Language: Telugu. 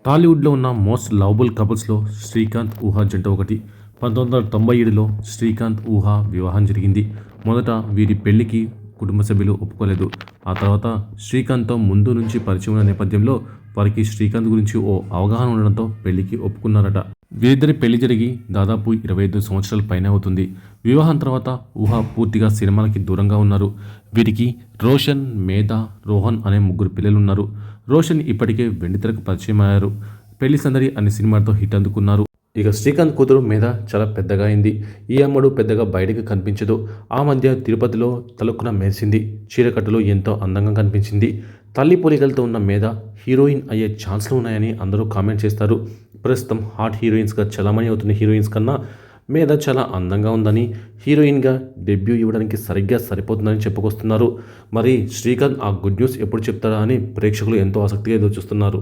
టాలీవుడ్లో ఉన్న మోస్ట్ లవబుల్ కపుల్స్లో శ్రీకాంత్ ఊహా జంట ఒకటి. 1997లో శ్రీకాంత్ ఊహా వివాహం జరిగింది. మొదట వీరి పెళ్లికి కుటుంబ సభ్యులు ఒప్పుకోలేదు. ఆ తర్వాత శ్రీకాంత్తో ముందు నుంచి పరిచయం ఉన్న నేపథ్యంలో వారికి శ్రీకాంత్ గురించి ఓ అవగాహన ఉండడంతో పెళ్లికి ఒప్పుకున్నారట. వీరిద్దరి పెళ్లి జరిగి దాదాపు 25 సంవత్సరాల పైనే అవుతుంది. వివాహం తర్వాత ఊహా పూర్తిగా సినిమాలకి దూరంగా ఉన్నారు. వీరికి రోషన్, మేధ, రోహన్ అనే 3 పిల్లలున్నారు. రోషన్ ఇప్పటికే వెండితెరకు పరిచయం అయ్యారు. పెళ్లి సందడి అనే సినిమాతో హిట్ అందుకున్నారు. ఇక శ్రీకాంత్ కూతురు మేధ చాలా పెద్దగా అయింది. ఈ అమ్మడు పెద్దగా బయటకు కనిపించదు. ఆ మధ్య తిరుపతిలో తలుక్కున మెరిసింది. చీరకట్టులో ఎంతో అందంగా కనిపించింది. తల్లి పోలికలతో ఉన్న మేధ హీరోయిన్ అయ్యే ఛాన్స్లు ఉన్నాయని అందరూ కామెంట్ చేస్తారు. ప్రస్తుతం హాట్ హీరోయిన్స్గా చలామణి అవుతున్న హీరోయిన్స్ కన్నా మేధ చాలా అందంగా ఉందని, హీరోయిన్గా డెబ్యూ ఇవ్వడానికి సరిగ్గా సరిపోతుందని చెప్పుకొస్తున్నారు. మరి శ్రీకాంత్ ఆ గుడ్ న్యూస్ ఎప్పుడు చెప్తాడా అని ప్రేక్షకులు ఎంతో ఆసక్తిగా ఎదురుచూస్తున్నారు.